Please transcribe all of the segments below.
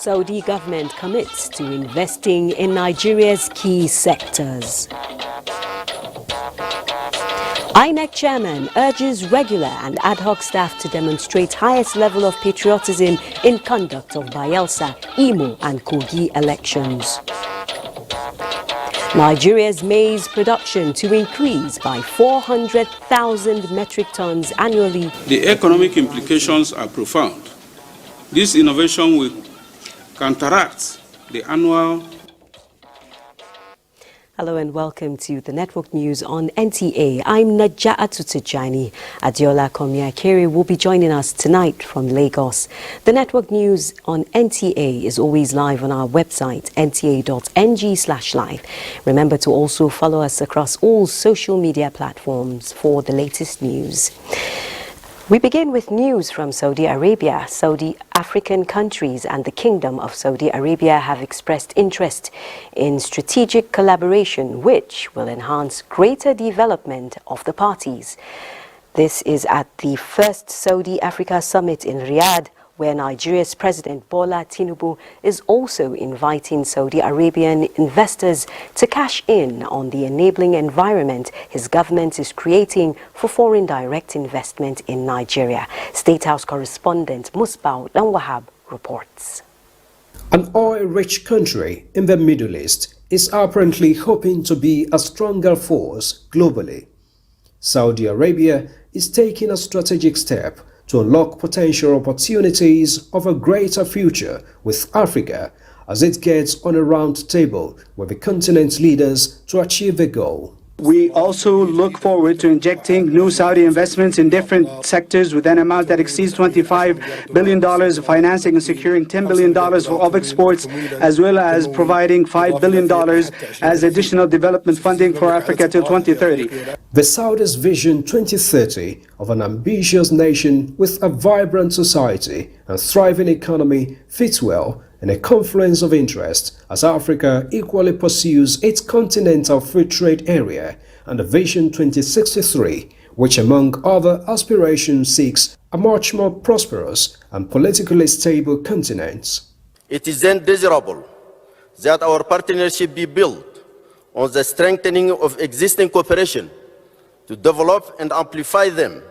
Saudi government commits to investing in Nigeria's key sectors. INEC chairman urges regular and ad hoc staff to demonstrate highest level of patriotism in conduct of Bayelsa, Imo and Kogi elections. Nigeria's maize production to increase by 400,000 metric tons annually. The economic implications are profound. This innovation will counteract the annual. Hello and welcome to the Network News on NTA. I'm Naja'atu Tijani. Adiola Komiakere will be joining us tonight from Lagos. The Network News on NTA is always live on our website, nta.ng/live. Remember to also follow us across all social media platforms for the latest news. We begin with news from Saudi Arabia. Saudi African countries and the Kingdom of Saudi Arabia have expressed interest in strategic collaboration, which will enhance greater development of the parties. This is at the first Saudi Africa Summit in Riyadh, where Nigeria's President Bola Tinubu is also inviting Saudi Arabian investors to cash in on the enabling environment his government is creating for foreign direct investment in Nigeria. State House correspondent Musbau Danwahab reports. An oil-rich country in the Middle East is apparently hoping to be a stronger force globally. Saudi Arabia is taking a strategic step to unlock potential opportunities of a greater future with Africa as it gets on a round table with the continent's leaders to achieve the goal. We also look forward to injecting new Saudi investments in different sectors with an amount that exceeds $25 billion of financing and securing $10 billion of exports, as well as providing $5 billion as additional development funding for Africa till 2030. The Saudi's Vision 2030 of an ambitious nation with a vibrant society and thriving economy fits well in a confluence of interest as Africa equally pursues its continental free trade area and the Vision 2063, which among other aspirations seeks a much more prosperous and politically stable continent. It is then desirable that our partnership be built on the strengthening of existing cooperation to develop and amplify them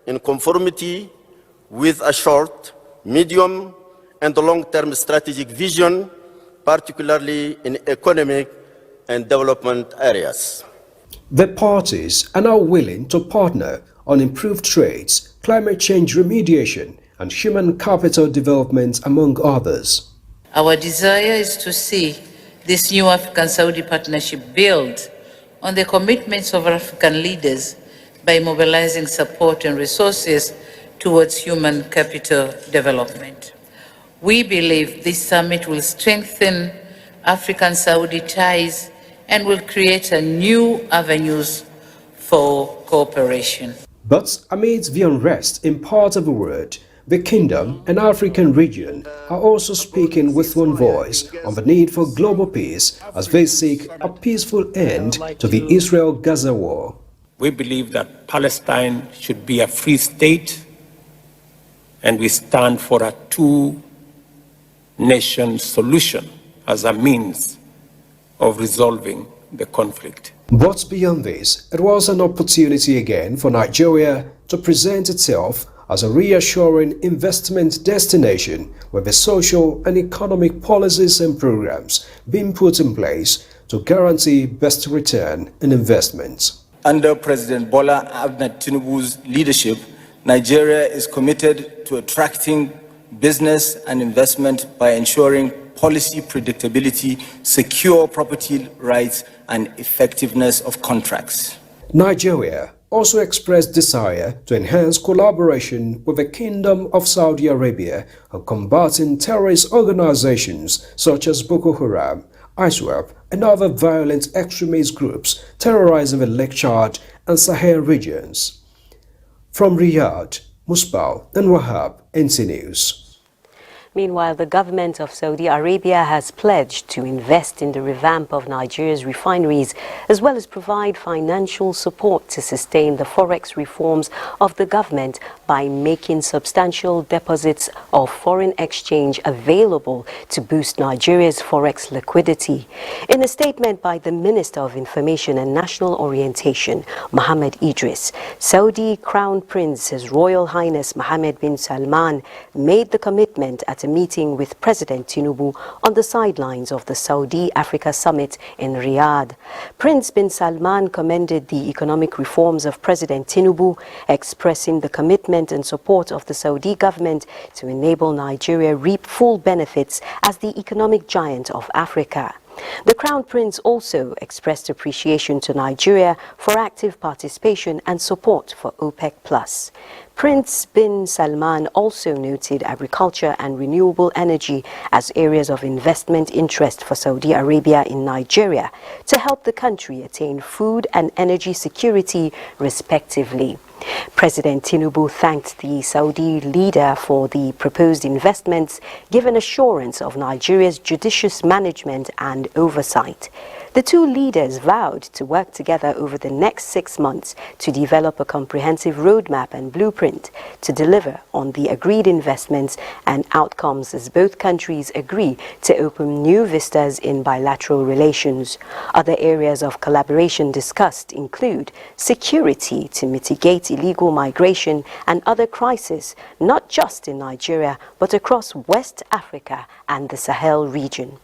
in conformity with a short, medium, and long-term strategic vision, particularly in economic and development areas. The parties are now willing to partner on improved trades, climate change remediation, and human capital development, among others. Our desire is to see this new African-Saudi partnership build on the commitments of African leaders by mobilizing support and resources towards human capital development. We believe this summit will strengthen African-Saudi ties and will create new avenues for cooperation. But amidst the unrest in part of the world, the Kingdom and African region are also speaking with one voice on the need for global peace as they seek a peaceful end to the Israel-Gaza war. We believe that Palestine should be a free state, and we stand for a two-nation solution as a means of resolving the conflict. But beyond this, it was an opportunity again for Nigeria to present itself as a reassuring investment destination with the social and economic policies and programs being put in place to guarantee best return in investments. Under President Bola Ahmed Tinubu's leadership, Nigeria is committed to attracting business and investment by ensuring policy predictability, secure property rights, and effectiveness of contracts. Nigeria also expressed desire to enhance collaboration with the Kingdom of Saudi Arabia on combating terrorist organizations such as Boko Haram, ISWAP, and other violent extremist groups terrorizing the Lake Chad and Sahel regions. From Riyadh, Musbau and Wahab, NT News. Meanwhile, the government of Saudi Arabia has pledged to invest in the revamp of Nigeria's refineries, as well as provide financial support to sustain the forex reforms of the government by making substantial deposits of foreign exchange available to boost Nigeria's forex liquidity. In a statement by the Minister of Information and National Orientation, Mohammed Idris, Saudi Crown Prince His Royal Highness Mohammed bin Salman made the commitment at a meeting with President Tinubu on the sidelines of the Saudi-Africa Summit in Riyadh. Prince bin Salman commended the economic reforms of President Tinubu, expressing the commitment and support of the Saudi government to enable Nigeria reap full benefits as the economic giant of Africa. The Crown Prince also expressed appreciation to Nigeria for active participation and support for OPEC+. Prince bin Salman also noted agriculture and renewable energy as areas of investment interest for Saudi Arabia in Nigeria to help the country attain food and energy security, respectively. President Tinubu thanked the Saudi leader for the proposed investments, given assurance of Nigeria's judicious management and oversight. The two leaders vowed to work together over the next 6 months to develop a comprehensive roadmap and blueprint to deliver on the agreed investments and outcomes as both countries agree to open new vistas in bilateral relations. Other areas of collaboration discussed include security to mitigate illegal migration and other crises, not just in Nigeria, but across West Africa and the Sahel region.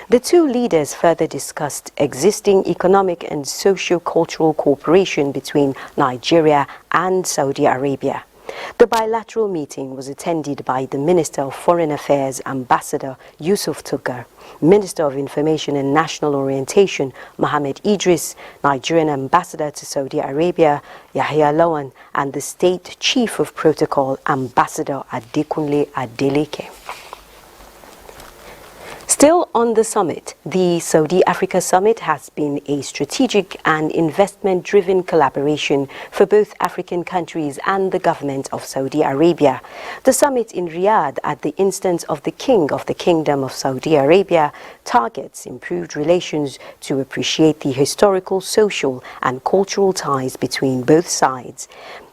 The two leaders further discussed existing economic and socio-cultural cooperation between Nigeria and Saudi Arabia. The bilateral meeting was attended by the Minister of Foreign Affairs, Ambassador Yusuf Tugar, Minister of Information and National Orientation, Mohammed Idris, Nigerian Ambassador to Saudi Arabia, Yahya Lawan, and the State Chief of Protocol, Ambassador Adekunle Adeleke. Still on the summit, the Saudi-Africa Summit has been a strategic and investment-driven collaboration for both African countries and the government of Saudi Arabia. The summit in Riyadh, at the instance of the King of the Kingdom of Saudi Arabia, targets improved relations to appreciate the historical, social, and cultural ties between both sides.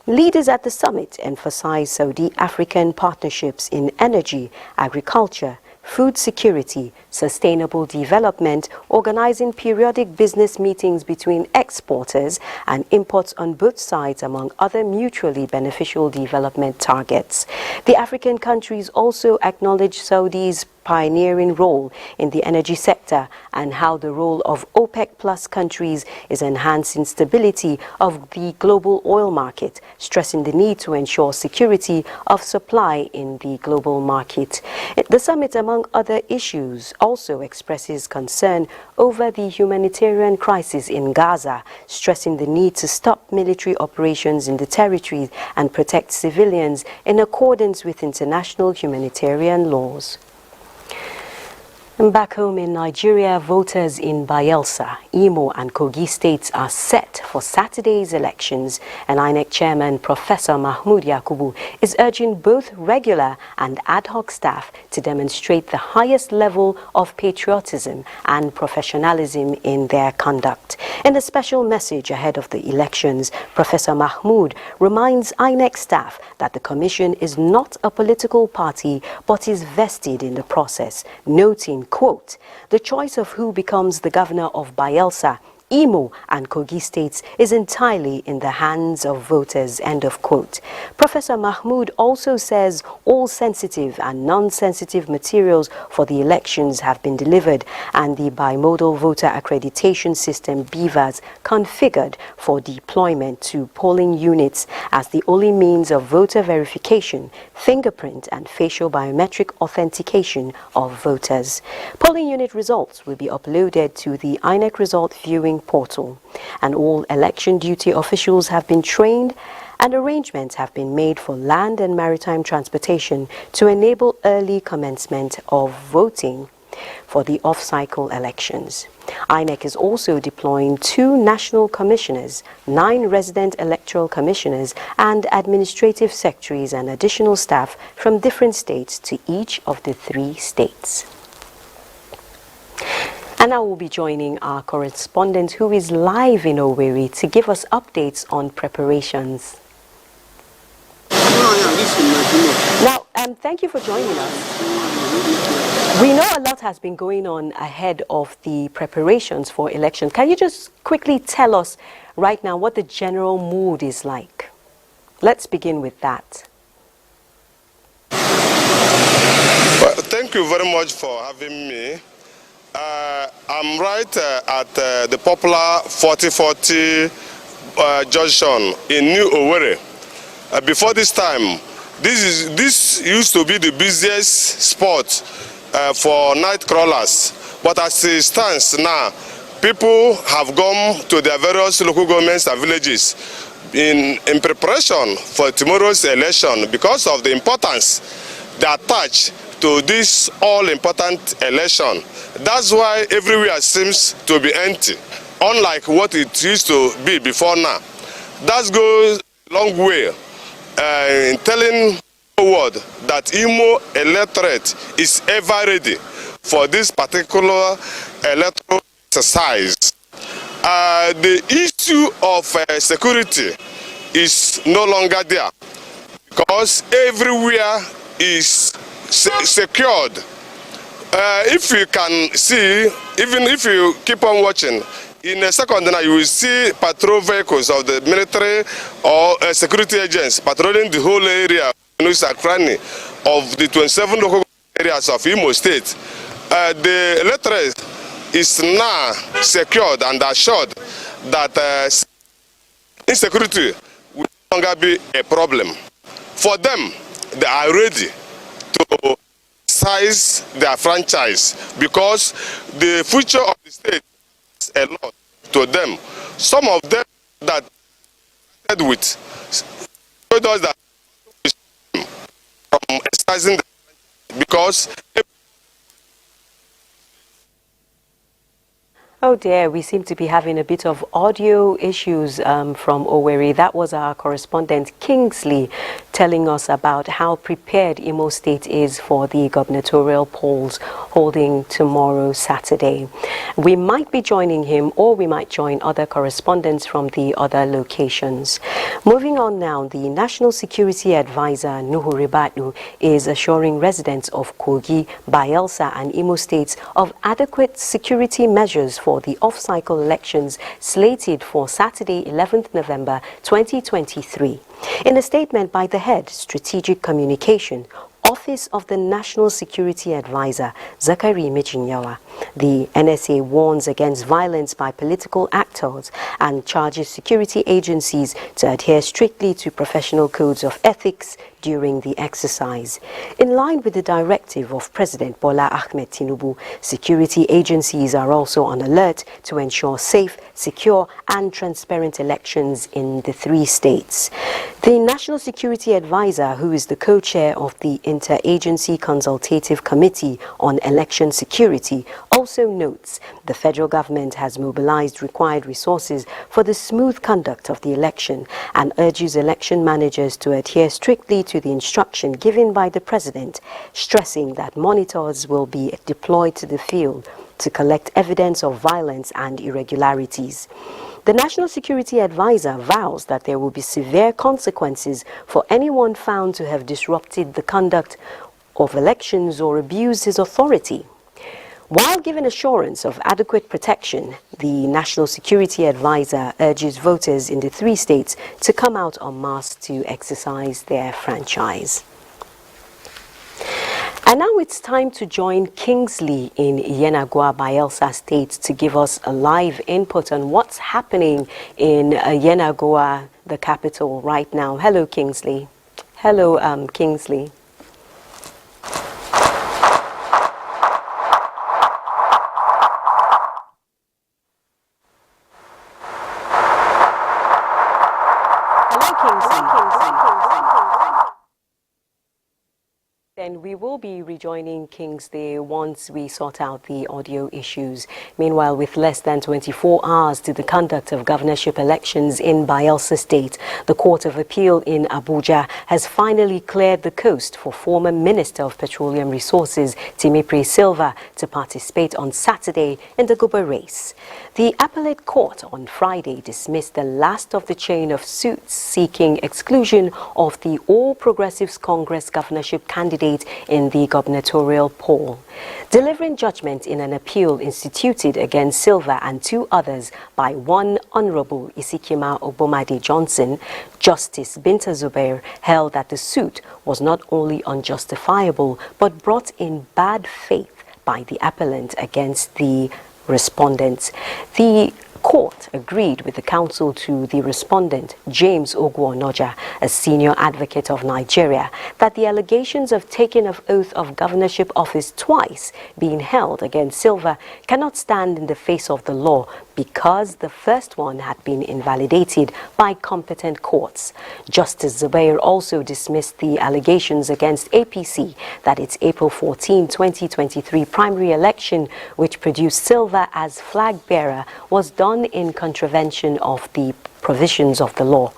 Leaders at the summit emphasized Saudi-African partnerships in energy, agriculture, food security, sustainable development, organizing periodic business meetings between exporters and imports on both sides, among other mutually beneficial development targets. The African countries also acknowledged Saudi's pioneering role in the energy sector and how the role of OPEC+ countries is enhancing stability of the global oil market, stressing the need to ensure security of supply in the global market. The summit, among other issues, also expresses concern over the humanitarian crisis in Gaza, stressing the need to stop military operations in the territory and protect civilians in accordance with international humanitarian laws. And back home in Nigeria, voters in Bayelsa, Imo and Kogi states are set for Saturday's elections, and INEC chairman Professor Mahmood Yakubu is urging both regular and ad hoc staff to demonstrate the highest level of patriotism and professionalism in their conduct. In a special message ahead of the elections, Professor Mahmood reminds INEC staff that the commission is not a political party but is vested in the process, noting, quote, "The choice of who becomes the governor of Bayelsa, Imo and Kogi states is entirely in the hands of voters," end of quote. Professor Mahmood also says all sensitive and non-sensitive materials for the elections have been delivered and the bimodal voter accreditation system BVAS configured for deployment to polling units as the only means of voter verification, fingerprint and facial biometric authentication of voters. Polling unit results will be uploaded to the INEC result viewing portal, and all election duty officials have been trained and arrangements have been made for land and maritime transportation to enable early commencement of voting. for the off-cycle elections. INEC is also deploying 2 national commissioners, 9 resident electoral commissioners, and administrative secretaries and additional staff from different states to each of the 3 states. And now we'll be joining our correspondent who is live in Owerri to give us updates on preparations. Now, thank you for joining us. We know a lot has been going on ahead of the preparations for election. Can you just quickly tell us right now what the general mood is like? Let's begin with that. Well, thank you very much for having me. I'm right at the popular 4040 junction in New Owerri. Before this time, this used to be the busiest spot for night crawlers, but as it stands now, people have gone to their various local governments and villages in preparation for tomorrow's election because of the importance they attach to this all-important election. That's why everywhere seems to be empty, unlike what it used to be before now. That goes a long way in telling the world that Imo electorate is ever ready for this particular electoral exercise. The issue of security is no longer there because everywhere is secured. If you can see, even if you keep on watching, in a second now you will see patrol vehicles of the military or security agents patrolling the whole area of the 27 local areas of Imo State. The electorate is now secured and assured that insecurity will no longer be a problem. For them, they are ready to exercise their franchise because the future of the state is a lot to them. Some of them that with told us that from exercising the because Oh dear, we seem to be having a bit of audio issues from Owerri. That was our correspondent Kingsley telling us about how prepared Imo State is for the gubernatorial polls holding tomorrow, Saturday. We might be joining him or we might join other correspondents from the other locations. Moving on now, the National Security Advisor, Nuhu Ribadu, is assuring residents of Kogi, Bayelsa and Imo States of adequate security measures for the off-cycle elections slated for Saturday, 11th November 2023. In a statement by the head, Strategic Communication, Office of the National Security Advisor, Zakari Mijinyawa, the NSA warns against violence by political actors and charges security agencies to adhere strictly to professional codes of ethics during the exercise. In line with the directive of President Bola Ahmed Tinubu, security agencies are also on alert to ensure safe, secure and transparent elections in the 3 states. The National Security Advisor, who is the co-chair of the Interagency Consultative Committee on Election Security, also notes the federal government has mobilized required resources for the smooth conduct of the election and urges election managers to adhere strictly to the instruction given by the President, stressing that monitors will be deployed to the field to collect evidence of violence and irregularities. The National Security Advisor vows that there will be severe consequences for anyone found to have disrupted the conduct of elections or abused his authority. While giving assurance of adequate protection, the National Security Advisor urges voters in the 3 states to come out en masse to exercise their franchise. And now it's time to join Kingsley in Yenagoa, Bayelsa State, to give us a live input on what's happening in Yenagoa, the capital, right now. Hello, Kingsley. Hello, Kingsley. Then we will be rejoining Kingsley once we sort out the audio issues. Meanwhile, with less than 24 hours to the conduct of governorship elections in Bayelsa State, the Court of Appeal in Abuja has finally cleared the coast for former Minister of Petroleum Resources Timipre Silva to participate on Saturday in the Guba race. The appellate court on Friday dismissed the last of the chain of suits seeking exclusion of the All Progressives Congress governorship candidate in the gubernatorial poll. Delivering judgment in an appeal instituted against Silva and two others by one Honorable Isikima Obomade Johnson, Justice Binta Zubair held that the suit was not only unjustifiable but brought in bad faith by the appellant against the respondents. The court agreed with the counsel to the respondent, James Ogwuonoja, a senior advocate of Nigeria, that the allegations of taking of oath of governorship office twice being held against Silva cannot stand in the face of the law because the first one had been invalidated by competent courts. Justice Zubair also dismissed the allegations against APC that its April 14, 2023 primary election, which produced Silva as flag bearer, was done in contravention of the provisions of the law.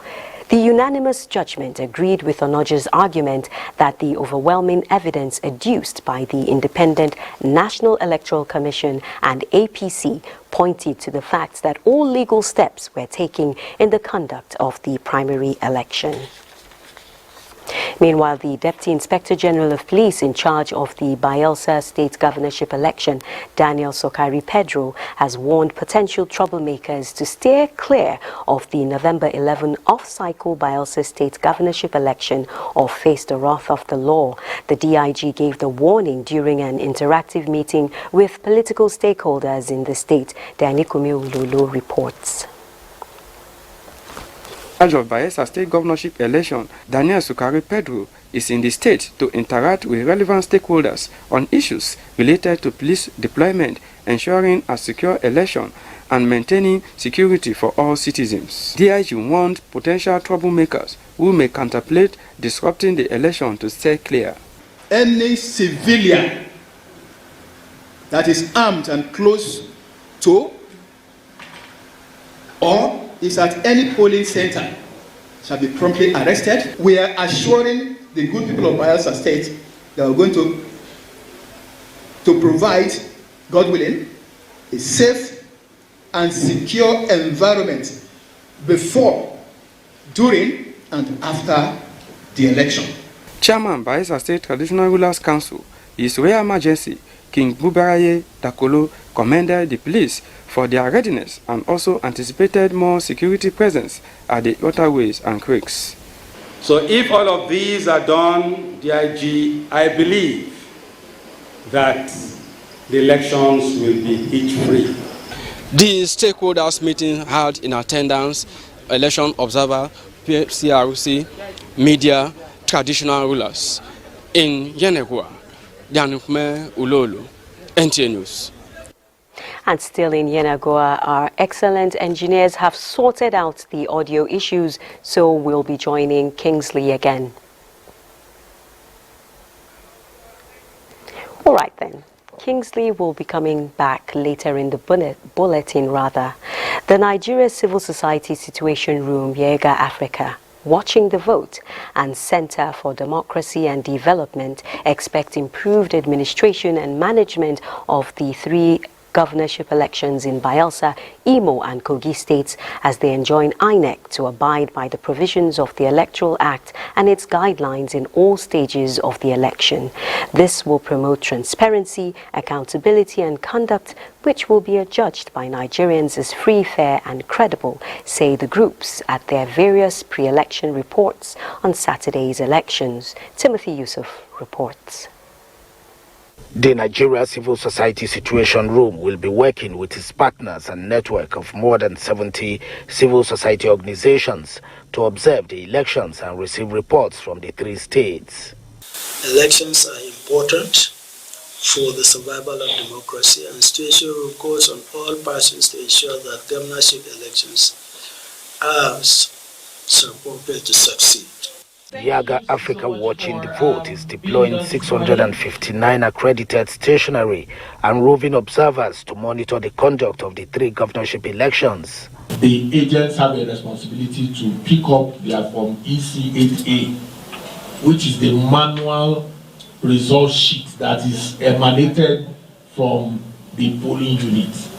The unanimous judgment agreed with Onoja's argument that the overwhelming evidence adduced by the Independent National Electoral Commission and APC pointed to the fact that all legal steps were taken in the conduct of the primary election. Meanwhile, the Deputy Inspector General of Police in charge of the Bayelsa State governorship election, Daniel Sokari Pedro, has warned potential troublemakers to steer clear of the November 11 off-cycle Bayelsa State governorship election or face the wrath of the law. The DIG gave the warning during an interactive meeting with political stakeholders in the state. Danikumi Ululu reports. Of Bayelsa State governorship election, Daniel Sokari Pedro is in the state to interact with relevant stakeholders on issues related to police deployment, ensuring a secure election, and maintaining security for all citizens. DIG warned potential troublemakers who may contemplate disrupting the election to stay clear. Any civilian that is armed and close to or is at any polling center shall be promptly arrested. We are assuring the good people of Bayelsa State that we're going to provide, God willing, a safe and secure environment before, during, and after the election. Chairman Bayelsa State Traditional Rulers Council, His Royal Majesty King Bubaraye Dakolo, commended the police for their readiness and also anticipated more security presence at the waterways and creeks. So if all of these are done, DIG, I believe that the elections will be hitch-free. The stakeholders meeting held in attendance, election observer, CRC, media, traditional rulers. In Yenegua, Danukume Ulolu, NTA News. And still in Yenagoa, our excellent engineers have sorted out the audio issues, so we'll be joining Kingsley again. All right then. Kingsley will be coming back later in the bulletin. The Nigeria Civil Society Situation Room, Yega Africa, Watching the Vote, and Center for Democracy and Development expect improved administration and management of the three governorship elections in Bayelsa, Imo, and Kogi states as they enjoin INEC to abide by the provisions of the Electoral Act and its guidelines in all stages of the election. This will promote transparency, accountability, and conduct which will be adjudged by Nigerians as free, fair, and credible, say the groups at their various pre-election reports on Saturday's elections. Timothy Yusuf reports. The Nigeria Civil Society Situation Room will be working with its partners and network of more than 70 civil society organizations to observe the elections and receive reports from the three states. Elections are important for the survival of democracy, and Situation Room calls on all parties to ensure that governorship elections are appropriate to succeed. Yaga Africa watching the vote is deploying 659 accredited stationary and roving observers to monitor the conduct of the 3 governorship elections. The agents have a responsibility to pick up their Form EC8A, which is the manual result sheet that is emanated from the polling unit.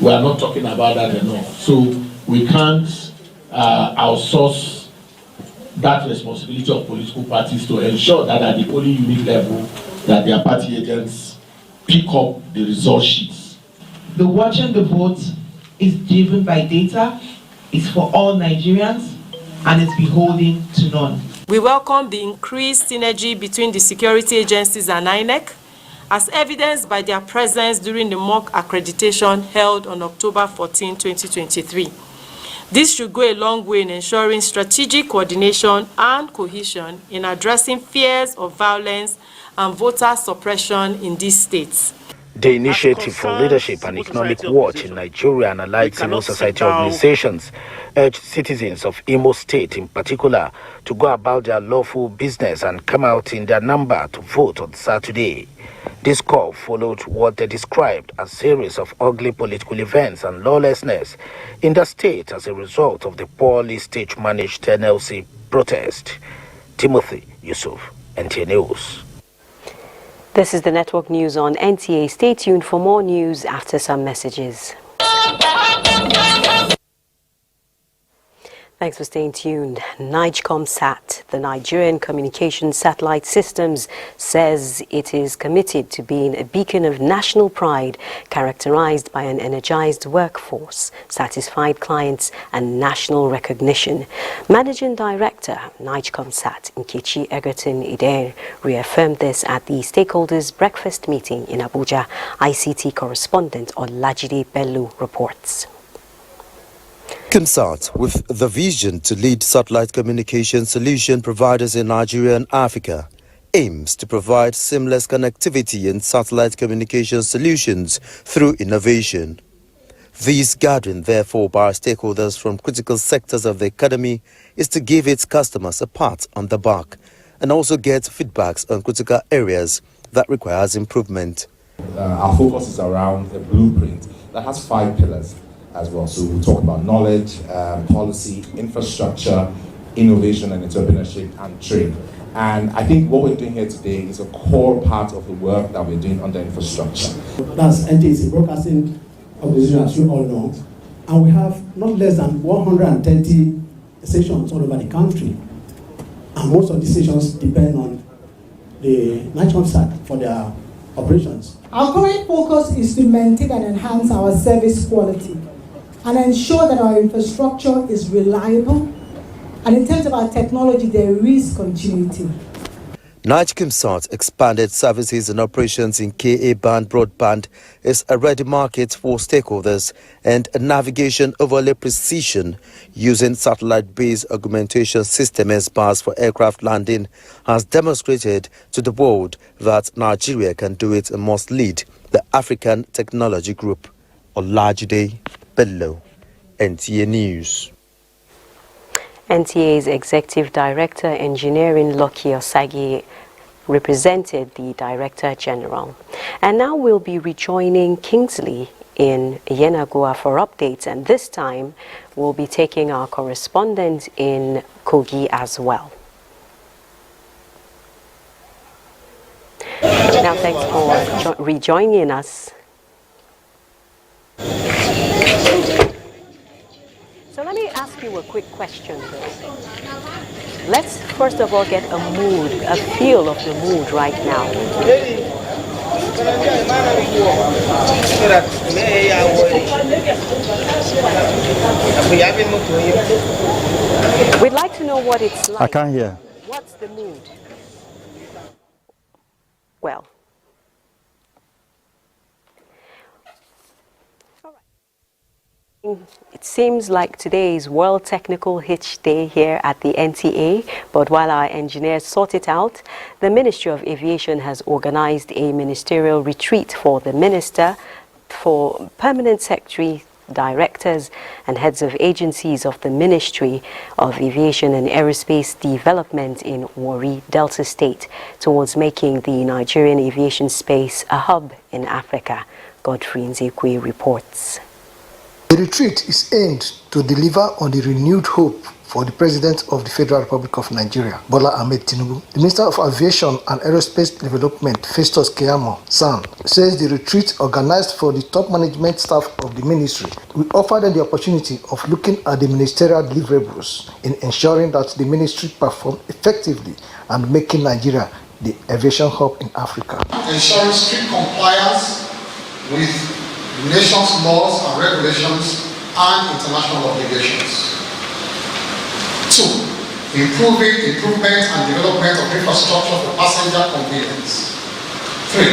We are not talking about that enough. So we can't outsource that responsibility of political parties to ensure that at the polling unit level that their party agents pick up the result sheets. The watching the vote is driven by data, it's for all Nigerians, and it's beholden to none. We welcome the increased synergy between the security agencies and INEC, as evidenced by their presence during the mock accreditation held on October 14, 2023. This should go a long way in ensuring strategic coordination and cohesion in addressing fears of violence and voter suppression in these states. The Initiative for Leadership and Economic Watch in Nigeria and allied civil society organizations urge citizens of Imo State in particular to go about their lawful business and come out in their number to vote on Saturday. This call followed what they described as a series of ugly political events and lawlessness in the state as a result of the poorly stage-managed NLC protest. Timothy Yusuf, NTA News. This is the network news on NTA. Stay tuned for more news after some messages. Thanks for staying tuned. NigComSat, the Nigerian communication satellite systems, says it is committed to being a beacon of national pride, characterized by an energized workforce, satisfied clients, and national recognition. Managing Director, NigComSat, Nkechi Egerton Ider, reaffirmed this at the stakeholders' breakfast meeting in Abuja. ICT correspondent Olajide Bello reports. NigComSat, with the vision to lead satellite communication solution providers in Nigeria and Africa, aims to provide seamless connectivity in satellite communication solutions through innovation. This gathering, therefore, by stakeholders from critical sectors of the economy is to give its customers a pat on the back and also get feedbacks on critical areas that requires improvement. Our focus is around a blueprint that has 5 pillars as well. So we'll talk about knowledge, policy, infrastructure, innovation and entrepreneurship, and trade. And I think what we're doing here today is a core part of the work that we're doing under infrastructure. That's NTA, broadcasting organization, as you all know. And we have not less than 130 stations all over the country. And most of these stations depend on the NigComSat for their operations. Our current focus is to maintain and enhance our service quality and ensure that our infrastructure is reliable, and in terms of our technology, there is continuity. NigComSat expanded services and operations in Ka-band broadband is a ready market for stakeholders, and a navigation overlay precision using satellite-based augmentation system SBAS for aircraft landing has demonstrated to the world that Nigeria can do it and must lead the African Technology Group. Olajide Bello, NTA News. NTA's Executive Director Engineering Lucky Osagi represented the Director General. And now we'll be rejoining Kingsley in Yenagoa for updates, and this time we'll be taking our correspondent in Kogi as well. Now thanks for rejoining us. So let me ask you a quick question though. Let's first of all get a mood, a feel of the mood right now. We'd like to know what it's like. I can't hear. What's the mood? Well, it seems like today is World Technical Hitch Day here at the NTA, but while our engineers sort it out, the Ministry of Aviation has organized a ministerial retreat for the Minister, for Permanent Secretary directors and heads of agencies of the Ministry of Aviation and Aerospace Development in Warri, Delta State, towards making the Nigerian aviation space a hub in Africa. Godfrey Nzekwe reports. The retreat is aimed to deliver on the renewed hope for the President of the Federal Republic of Nigeria, Bola Ahmed Tinubu. The Minister of Aviation and Aerospace Development, Festus Keyamo San, says the retreat organized for the top management staff of the ministry will offer them the opportunity of looking at the ministerial deliverables in ensuring that the ministry perform effectively and making Nigeria the aviation hub in Africa. Ensuring strict compliance with the nation's laws and regulations and international obligations. 2. Improvement and development of infrastructure for passenger convenience. 3.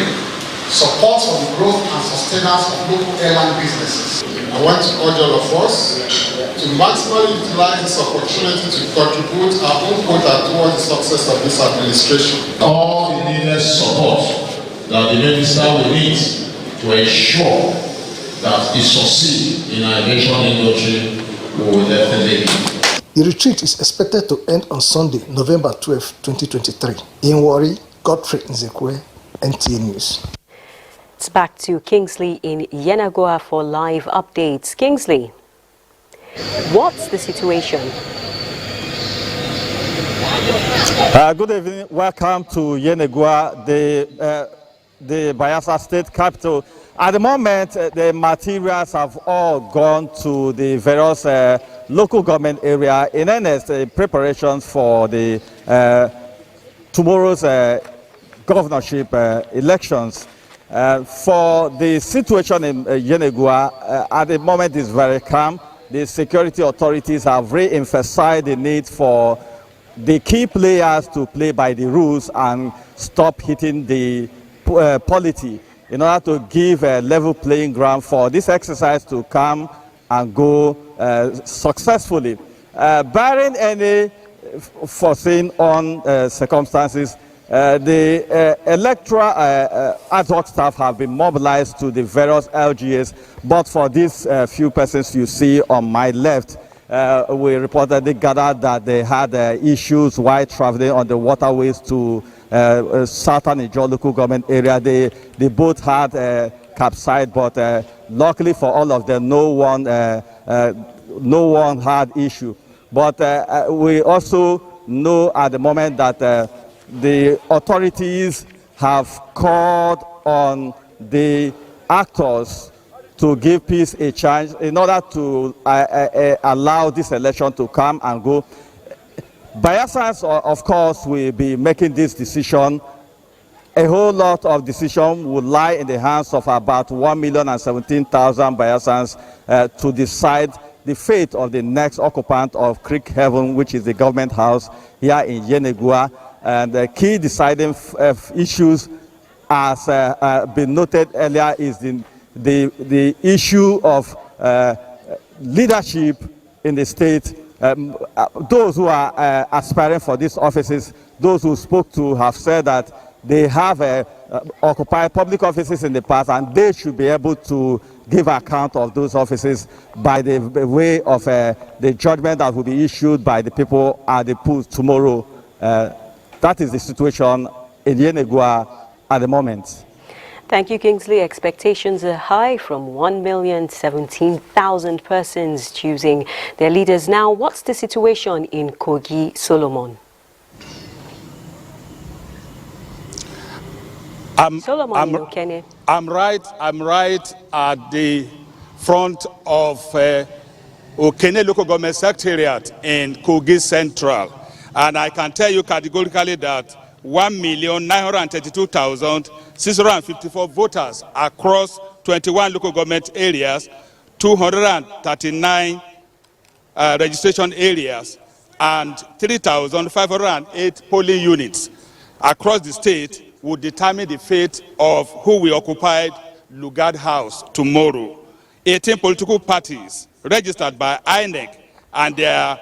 Support for the growth and sustenance of local airline businesses. I want to urge all of us to maximally utilize this opportunity to contribute our own quota towards the success of this administration. All the needed support that the minister will need to ensure that it succeeds in our aviation industry will definitely be. The retreat is expected to end on Sunday, November 12, 2023. In Warri, Godfrey Nzekwe, NTA News. It's back to Kingsley in Yenagoa for live updates. Kingsley, what's the situation? Good evening. Welcome to Yenagoa, the Bayelsa State capital. At the moment, the materials have all gone to the various local government area in earnest preparations for the tomorrow's governorship elections. For the situation in Yenagoa, at the moment is very calm. The security authorities have re-emphasized the need for the key players to play by the rules and stop hitting the polity in order to give a level playing ground for this exercise to come and go successfully. Barring any foreseen on circumstances, the electoral ad hoc staff have been mobilized to the various LGAs, but for these few persons you see on my left, we reportedly gathered that they had issues while traveling on the waterways to southern Ijaw local government area. They both had capsized, but luckily for all of them, no one had issue. But we also know at the moment that the authorities have called on the actors to give peace a chance in order to allow this election to come and go. Bayelsans, of course, will be making this decision. A whole lot of decision will lie in the hands of about 1,017,000 Bayelsans to decide the fate of the next occupant of Creek Heaven, which is the government house here in Yenagoa. And the key deciding issues, as been noted earlier, is the issue of leadership in the state. Those who are aspiring for these offices, those who spoke to have said that they have occupied public offices in the past and they should be able to give account of those offices by the way of the judgment that will be issued by the people at the polls tomorrow. That is the situation in Yenagoa at the moment. Thank you, Kingsley. Expectations are high from 1,017,000 persons choosing their leaders. Now, what's the situation in Kogi, Solomon? I'm right at the front of Okene Local Government Secretariat in Kogi Central. And I can tell you categorically that 1,932,654 voters across 21 local government areas, 239 registration areas, and 3,508 polling units across the state will determine the fate of who will occupy Lugard House tomorrow. 18 political parties registered by INEC and their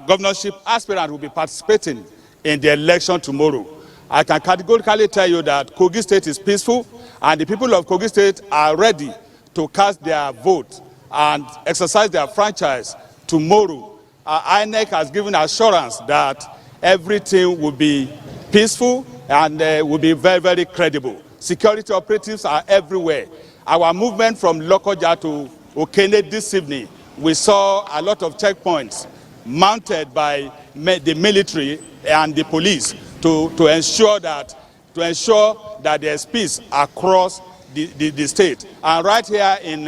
governorship aspirant will be participating in the election tomorrow. I can categorically tell you that Kogi State is peaceful and the people of Kogi State are ready to cast their vote and exercise their franchise tomorrow. INEC has given assurance that everything will be peaceful and will be very, very credible. Security operatives are everywhere. Our movement from Lokoja to Okene this evening, we saw a lot of checkpoints mounted by the military and the police to ensure that there's peace across the state. And right here in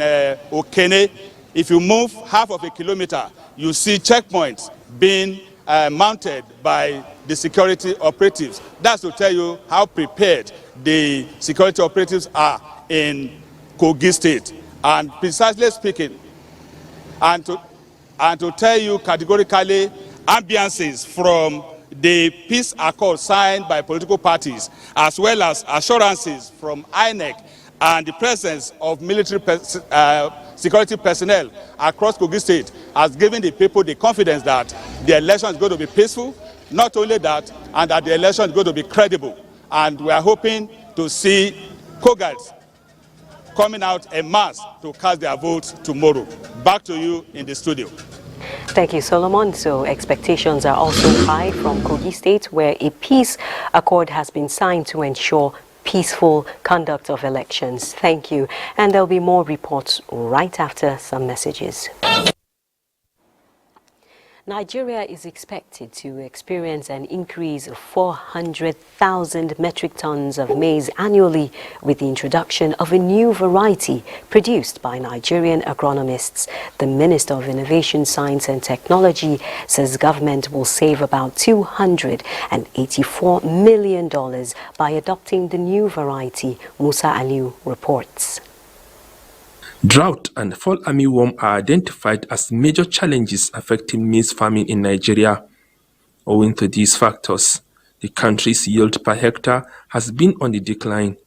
Okene, if you move half of a kilometer, you see checkpoints being mounted by the security operatives. That's to tell you how prepared the security operatives are in Kogi State. And precisely speaking, and to tell you categorically, ambiances from the peace accord signed by political parties, as well as assurances from INEC and the presence of military security personnel across Kogi State, has given the people the confidence that the election is going to be peaceful. Not only that, and that the election is going to be credible. And we are hoping to see Kogals coming out en masse to cast their votes tomorrow. Back to you in the studio. Thank you, Solomon. So expectations are also high from Kogi State, where a peace accord has been signed to ensure peaceful conduct of elections. Thank you. And there'll be more reports right after some messages. Nigeria is expected to experience an increase of 400,000 metric tons of maize annually with the introduction of a new variety produced by Nigerian agronomists. The Minister of Innovation, Science and Technology says government will save about $284 million by adopting the new variety. Musa Aliu reports. Drought and fall armyworm are identified as major challenges affecting maize farming in Nigeria. Owing to these factors, the country's yield per hectare has been on the decline.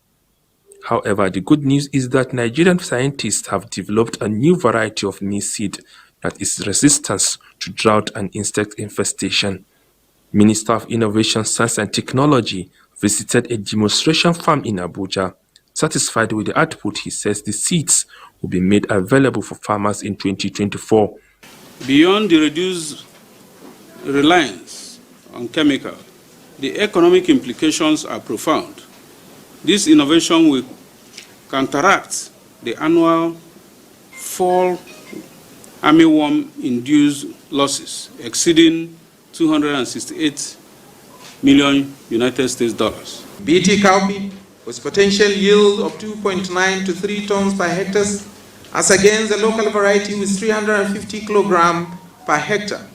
However, the good news is that Nigerian scientists have developed a new variety of maize seed that is resistant to drought and insect infestation. Minister of Innovation, Science and Technology visited a demonstration farm in Abuja. Satisfied with the output, he says the seeds will be made available for farmers in 2024. Beyond the reduced reliance on chemical, the economic implications are profound. This innovation will counteract the annual fall armyworm-induced losses exceeding $268 million United States dollars. BT cowpea with potential yield of 2.9 to 3 tons per hectare, as against the local variety with 350 kilograms per hectare,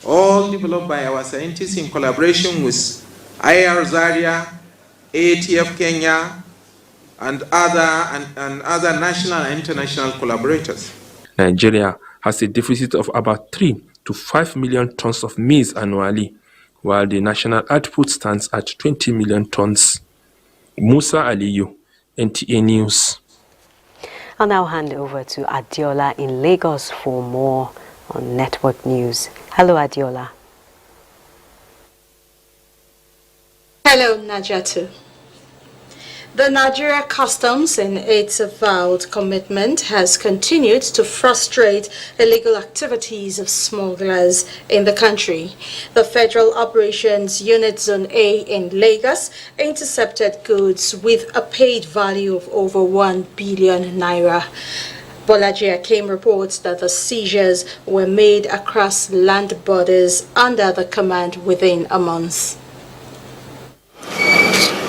all developed by our scientists in collaboration with IR Zaria, ATF Kenya, and other national and international collaborators. Nigeria has a deficit of about 3 to 5 million tons of maize annually, while the national output stands at 20 million tons. Musa Aliyu, NTA News. I'll now hand over to Adiola in Lagos for more on Network News. Hello, Adiola. Hello, Najatu. The Nigeria Customs, in its avowed commitment, has continued to frustrate illegal activities of smugglers in the country. The Federal Operations Unit Zone A in Lagos intercepted goods with a paid value of over 1 billion naira. Bolaji Akim reports that the seizures were made across land borders under the command within a month.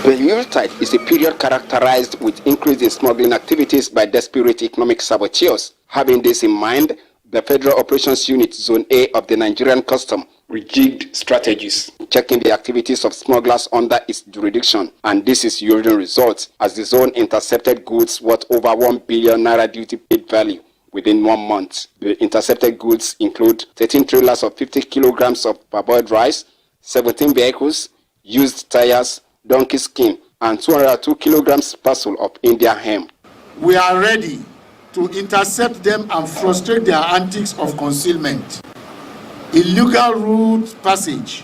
The Yuletide is a period characterized with increase in smuggling activities by desperate economic saboteurs. Having this in mind, the Federal Operations Unit Zone A of the Nigerian Customs rejigged strategies, checking the activities of smugglers under its jurisdiction, and this is yielding results as the zone intercepted goods worth over 1 billion naira duty paid value within 1 month. The intercepted goods include 13 trailers of 50 kilograms of parboiled rice, 17 vehicles, used tires, donkey skin, and 202 kilograms parcel of India hemp. We are ready to intercept them and frustrate their antics of concealment, illegal route passage,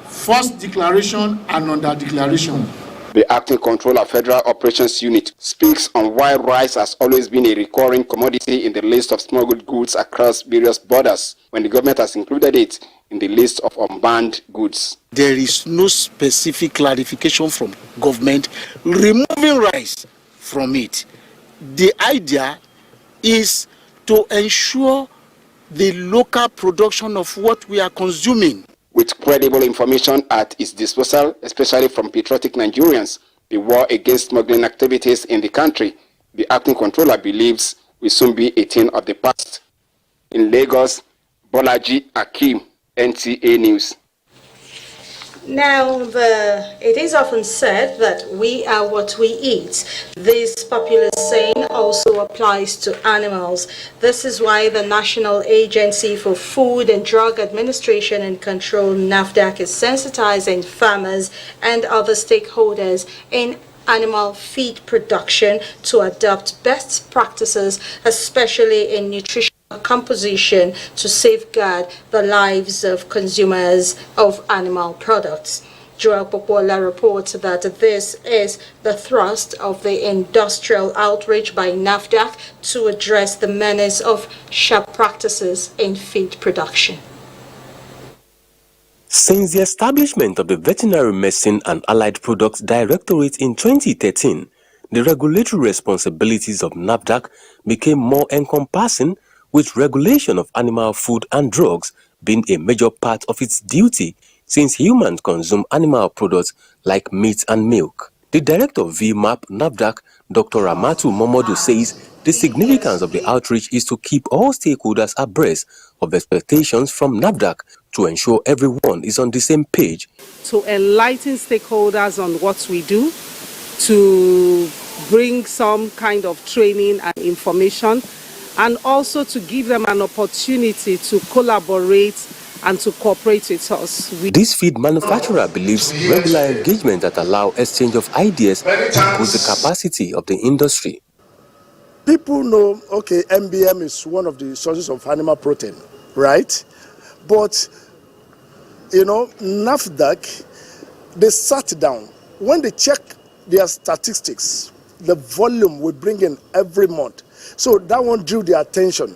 false declaration and under-declaration. The acting controller of Federal Operations Unit speaks on why rice has always been a recurring commodity in the list of smuggled goods across various borders, when the government has included it in the list of unbanned goods. There is no specific clarification from government removing rice from it. The idea is to ensure the local production of what we are consuming. With credible information at its disposal, especially from patriotic Nigerians, the war against smuggling activities in the country, the acting controller believes, will soon be a thing of the past. In Lagos, Bolaji Akim, NTA News. Now, it is often said that we are what we eat. This popular saying also applies to animals. This is why the National Agency for Food and Drug Administration and Control, NAFDAC, is sensitizing farmers and other stakeholders in animal feed production to adopt best practices, especially in nutrition composition, to safeguard the lives of consumers of animal products. Joel Popola reports that this is the thrust of the industrial outreach by NAFDAC to address the menace of sharp practices in feed production. Since the establishment of the Veterinary Medicine and Allied Products Directorate in 2013, the regulatory responsibilities of NAFDAC became more encompassing, with regulation of animal food and drugs being a major part of its duty since humans consume animal products like meat and milk. The director of VMAP NAFDAC, Dr. Ramatu Momodu, says the significance of the outreach is to keep all stakeholders abreast of expectations from NAFDAC to ensure everyone is on the same page. To enlighten stakeholders on what we do, to bring some kind of training and information, and also to give them an opportunity to collaborate and to cooperate with us. This feed manufacturer believes regular engagement that allow exchange of ideas to boost the capacity of the industry. People know, okay, MBM is one of the sources of animal protein, right? But, you know, NAFDAC, they sat down. When they check their statistics, the volume we bring in every month. So that one drew their attention.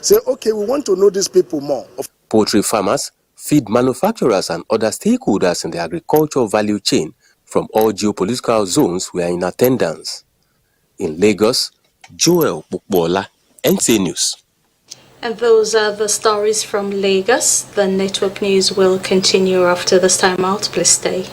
Say, okay, we want to know these people more. Poultry farmers, feed manufacturers and other stakeholders in the agricultural value chain from all geopolitical zones were in attendance. In Lagos, Joel Bukbola, NTA News. And those are the stories from Lagos. The network news will continue after this time out. Please stay.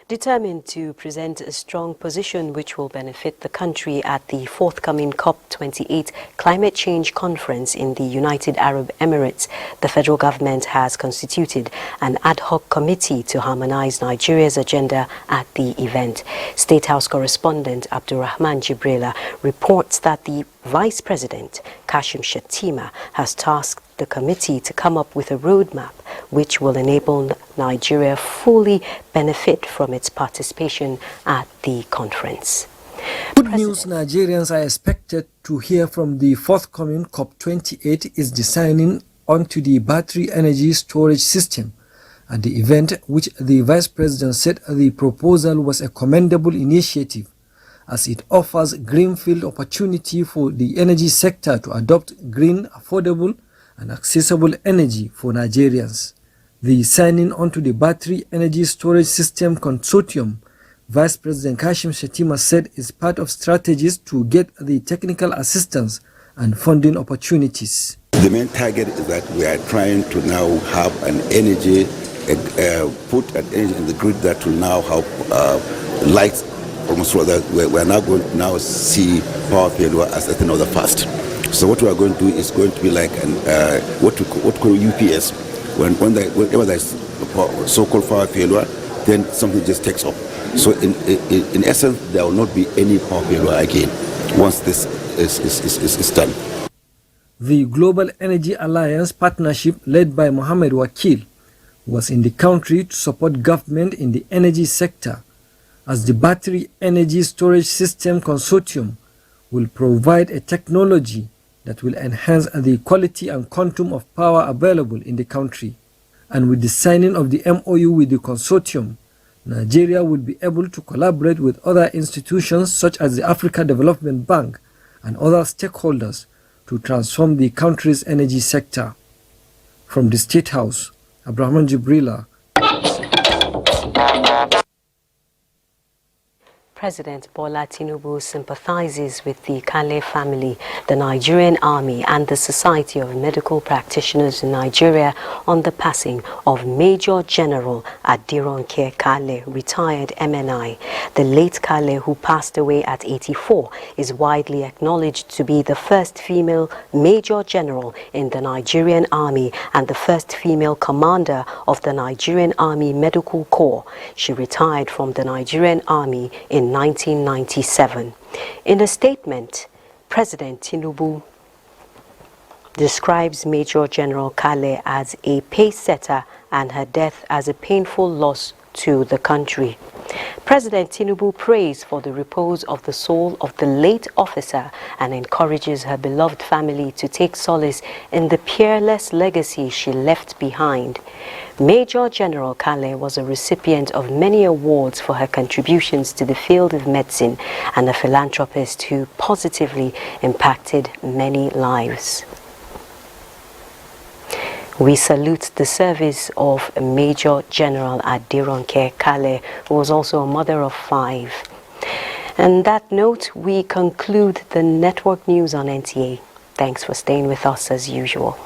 Determined to present a strong position which will benefit the country at the forthcoming COP28 Climate Change Conference in the United Arab Emirates, the federal government has constituted an ad hoc committee to harmonize Nigeria's agenda at the event. State House correspondent Abdurrahman Jibrila reports that the Vice President, Kashim Shettima, has tasked the committee to come up with a roadmap which will enable Nigeria fully benefit from its participation at the conference. Good news Nigerians are expected to hear from the forthcoming COP28 is the signing onto the battery energy storage system at the event, which the Vice President said the proposal was a commendable initiative, as it offers greenfield opportunity for the energy sector to adopt green, affordable and accessible energy for Nigerians. The signing onto the Battery Energy Storage System Consortium, Vice President Kashim Shettima said, is part of strategies to get the technical assistance and funding opportunities. The main target is that we are trying to now have an energy, put an energy in the grid that will now help lights almost so that we are now going to now see power failure as a thing of the past. So what we are going to do is going to be like what we call UPS. Whenever there is so-called power failure, then something just takes off. So in essence, there will not be any power failure again once this is done. The Global Energy Alliance partnership led by Mohammed Wakil was in the country to support government in the energy sector, as the Battery Energy Storage System Consortium will provide a technology that will enhance the quality and quantum of power available in the country. and with the signing of the MOU with the consortium, Nigeria will be able to collaborate with other institutions such as the Africa Development Bank and other stakeholders to transform the country's energy sector. From the State House, Abraham Jibrila. President Bola Tinubu sympathizes with the Kale family, the Nigerian Army and the Society of Medical Practitioners in Nigeria on the passing of Major General Adironke Kale, retired MNI. The late Kale, who passed away at 84, is widely acknowledged to be the first female Major General in the Nigerian Army and the first female commander of the Nigerian Army Medical Corps. She retired from the Nigerian Army in 1997. In a statement, President Tinubu describes Major General Kale as a pace-setter and her death as a painful loss to the country. President Tinubu prays for the repose of the soul of the late officer and encourages her beloved family to take solace in the peerless legacy she left behind. Major General Kale was a recipient of many awards for her contributions to the field of medicine and a philanthropist who positively impacted many lives. We salute the service of Major General Adironke Kale, who was also a mother of 5. And that note, we conclude the network news on NTA. Thanks for staying with us as usual.